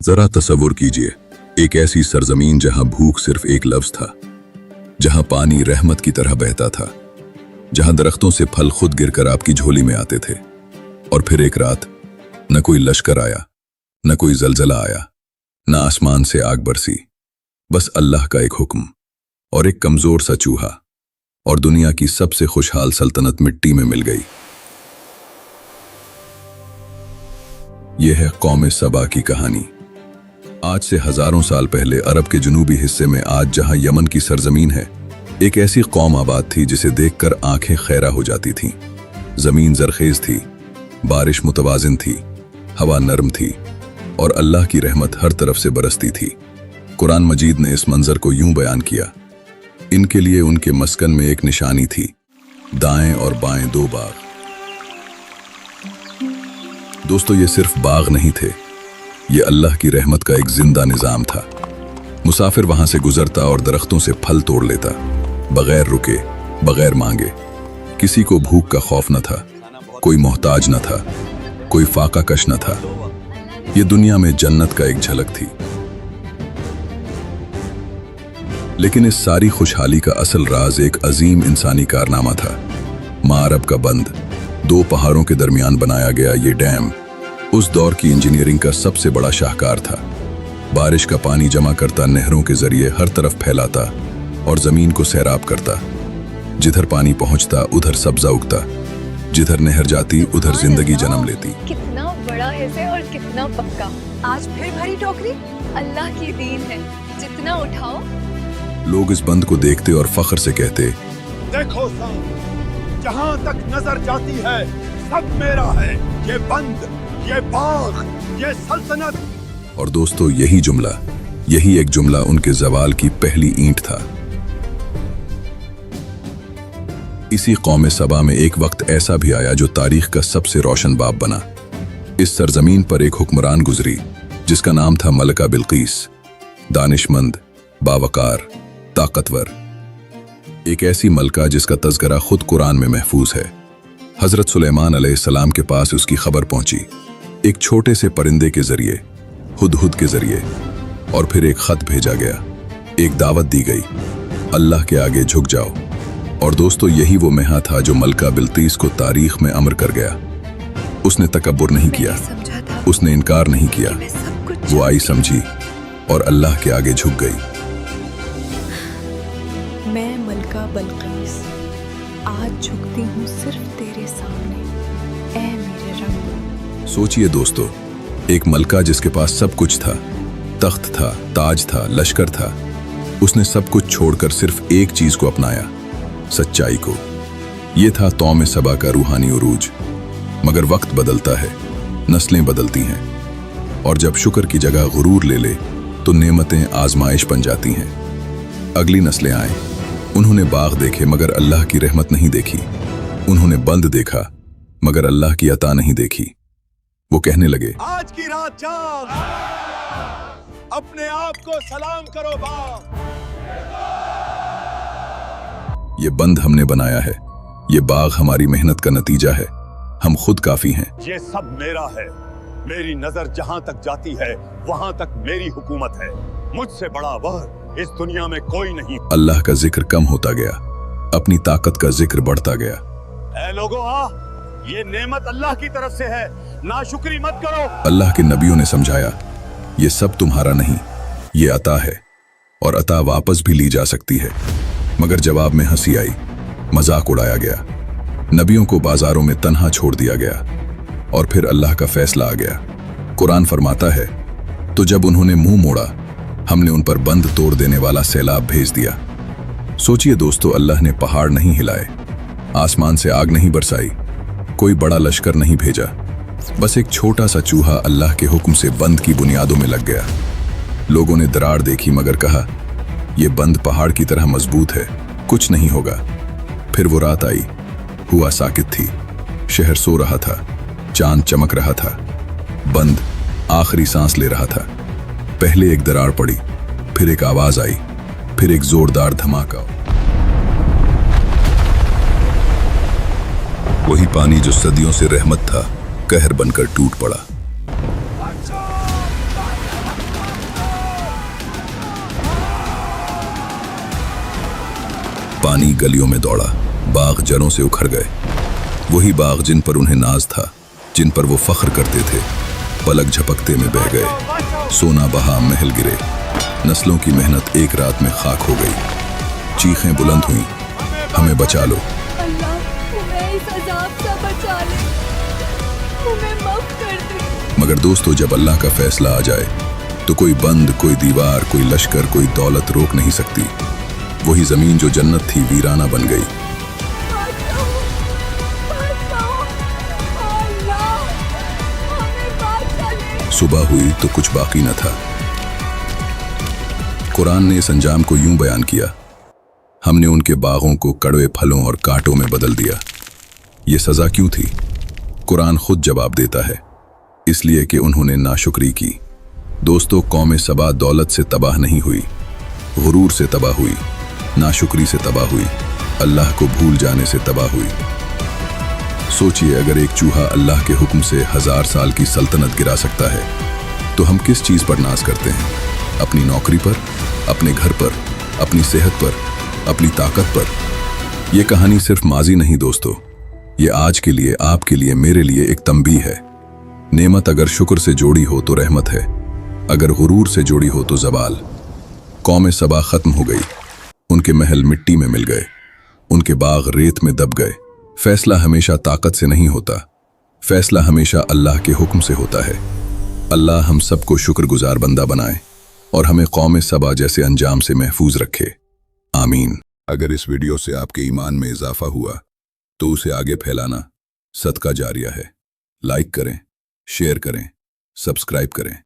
जरा तसव्वुर कीजिए, एक ऐसी सरजमीन जहां भूख सिर्फ एक लफ्ज था, जहां पानी रहमत की तरह बहता था, जहां दरख्तों से फल खुद गिरकर आपकी झोली में आते थे। और फिर एक रात न कोई लश्कर आया, न कोई जलजला आया, न आसमान से आग बरसी, बस अल्लाह का एक हुक्म और एक कमजोर सा चूहा, और दुनिया की सबसे खुशहाल सल्तनत मिट्टी में मिल गई। यह है कौम सबा की कहानी। आज से हजारों साल पहले अरब के जुनूबी हिस्से में, आज जहां यमन की सरजमीन है, एक ऐसी कौम आबाद थी जिसे देखकर आंखें खैरा हो जाती थीं। जमीन जरखेज थी, बारिश मुतवाजिन थी, हवा नरम थी और अल्लाह की रहमत हर तरफ से बरसती थी। कुरान मजीद ने इस मंजर को यूं बयान किया, इनके लिए उनके मस्कन में एक निशानी थी, दाएं और बाएं दो बाग। दोस्तों, ये सिर्फ बाग नहीं थे, ये अल्लाह की रहमत का एक जिंदा निजाम था। मुसाफिर वहां से गुजरता और दरख्तों से फल तोड़ लेता, बगैर रुके, बगैर मांगे। किसी को भूख का खौफ न था, कोई मोहताज न था, कोई फाका कश न था। ये दुनिया में जन्नत का एक झलक थी। लेकिन इस सारी खुशहाली का असल राज एक अजीम इंसानी कारनामा था। मारब का बंद, दो पहाड़ों के दरमियान बनाया गया ये डैम उस दौर की इंजीनियरिंग का सबसे बड़ा शाहकार था। बारिश का पानी जमा करता, नहरों के जरिए हर तरफ फैलाता और जमीन को सैराब करता। जिधर पानी पहुंचता उधर सब्जा उगता, जिधर नहर जाती उधर जिंदगी जन्म लेती। कितना बड़ा है और कितना पक्का। आज फिर भरी टोकरी, अल्लाह की दीन है, जितना उठाओ। लोग इस बंद को देखते और फख्र से कहते, देखो साहब, जहां तक नजर जाती है सब मेरा है। ये बंद, ये बाग, ये सल्तनत। और दोस्तों, यही एक जुमला उनके जवाल की पहली ईंट था। इसी कौम सबा में एक वक्त ऐसा भी आया जो तारीख का सबसे रोशन बाब बना। इस सरजमीन पर एक हुक्मरान गुजरी जिसका नाम था मलका बिल्कीस। दानिशमंद, बावकार, ताकतवर, एक ऐसी मलका जिसका तज़किरा खुद कुरान में महफूज है। हजरत सुलेमान अलैहिस्सलाम के पास उसकी खबर पहुंची, एक छोटे से परिंदे के जरिए, हुदहुद के जरिए। और फिर एक खत भेजा गया, एक दावत दी गई, अल्लाह के आगे झुक जाओ। और दोस्तों, यही वो मेहा था जो मलका बिल्कीस को तारीख में अमर कर गया। उसने तकब्बुर नहीं किया, उसने इनकार नहीं किया, वो आई, समझी और अल्लाह के आगे झुक गई। मैं मलका बिल्कीस आज झुकती हूँ सिर्फ तेरे सामने, ऐ मेरे रब। सोचिए दोस्तों, एक मलका जिसके पास सब कुछ था, तख्त था, ताज था, लश्कर था। उसने सब कुछ छोड़कर सिर्फ एक चीज को अपनाया, सच्चाई को। यह था कौम सबा का रूहानी उरूज। मगर वक्त बदलता है, नस्लें बदलती हैं, और जब शुक्र की जगह गुरूर ले ले तो नेमतें आजमाइश बन जाती हैं। अगली नस्लें आए, उन्होंने बाग देखे मगर अल्लाह की रहमत नहीं देखी। उन्होंने बंद देखा मगर अल्लाह की अता नहीं देखी। वो कहने लगे, आज की रात जाग, अपने आप को सलाम करो बाग। ये बंद हमने बनाया है, ये बाग हमारी मेहनत का नतीजा है, हम खुद काफी हैं। ये सब मेरा है, मेरी नजर जहां तक जाती है वहां तक मेरी हुकूमत है। मुझसे बड़ा वह इस दुनिया में कोई नहीं। अल्लाह का जिक्र कम होता गया, अपनी ताकत का जिक्र बढ़ता गया। ऐ लोगों, ये नेमत अल्लाह की तरफ से है, नाशुक्री मत करो। अल्लाह के नबियों ने समझाया, ये सब तुम्हारा नहीं, ये अता है, और अता वापस भी ली जा सकती है। मगर जवाब में हंसी आई, मजाक उड़ाया गया, नबियों को बाजारों में तन्हा छोड़ दिया गया। और फिर अल्लाह का फैसला आ गया। कुरान फरमाता है, तो जब उन्होंने मुंह मोड़ा, हमने उन पर बंद तोड़ देने वाला सैलाब भेज दिया। सोचिए दोस्तों, अल्लाह ने पहाड़ नहीं हिलाए, आसमान से आग नहीं बरसाई, कोई बड़ा लश्कर नहीं भेजा, बस एक छोटा सा चूहा अल्लाह के हुक्म से बंद की बुनियादों में लग गया। लोगों ने दरार देखी मगर कहा, यह बंद पहाड़ की तरह मजबूत है, कुछ नहीं होगा। फिर वो रात आई, हुआ साकित थी, शहर सो रहा था, चांद चमक रहा था, बंद आखिरी सांस ले रहा था। पहले एक दरार पड़ी, फिर एक आवाज आई, फिर एक जोरदार धमाका। वही पानी जो सदियों से रहमत था, कहर बनकर टूट पड़ा। पानी गलियों में दौड़ा, बाग जड़ों से उखड़ गए। वही बाग जिन पर उन्हें नाज था, जिन पर वो फख्र करते थे, पलक झपकते में बह गए। सोना बहा, महल गिरे, नस्लों की मेहनत एक रात में खाक हो गई। चीखें बुलंद हुईं, हमें बचा लो। अल्लाह तुम्हें इस अजाब से बचा ले, तुम्हें माफ कर दे। मगर दोस्तों, जब अल्लाह का फैसला आ जाए तो कोई बंद, कोई दीवार, कोई लश्कर, कोई दौलत रोक नहीं सकती। वही जमीन जो जन्नत थी वीराना बन गई। बचाओ, बचाओ, अल्लाह हमें बचा ले। सुबह हुई तो कुछ बाकी न था। कुरान ने इस अंजाम को यूं बयान किया, हमने उनके बागों को कड़वे फलों और कांटों में बदल दिया। ये सजा क्यों थी? कुरान खुद जवाब देता है, इसलिए कि उन्होंने नाशुक्री की। दोस्तों, कौम सबा दौलत से तबाह नहीं हुई, गुरूर से तबाह हुई, नाशुक्री से तबाह हुई, अल्लाह को भूल जाने से तबाह हुई। सोचिए, अगर एक चूहा अल्लाह के हुक्म से 1000 साल की सल्तनत गिरा सकता है, तो हम किस चीज़ पर नाज करते हैं? अपनी नौकरी पर, अपने घर पर, अपनी सेहत पर, अपनी ताकत पर। यह कहानी सिर्फ माजी नहीं दोस्तों, ये आज के लिए, आपके लिए, मेरे लिए एक तंबीह है। नेमत अगर शुक्र से जोड़ी हो तो रहमत है, अगर गुरूर से जोड़ी हो तो जवाल। कौम सबा खत्म हो गई, उनके महल मिट्टी में मिल गए, उनके बाग रेत में दब गए। फैसला हमेशा ताकत से नहीं होता, फैसला हमेशा अल्लाह के हुक्म से होता है। अल्लाह हम सबको शुक्रगुजार बंदा बनाए और हमें कौम सबा जैसे अंजाम से महफूज रखे। आमीन। अगर इस वीडियो से आपके ईमान में इजाफा हुआ तो उसे आगे फैलाना सदका जारिया है। लाइक करें, शेयर करें, सब्सक्राइब करें।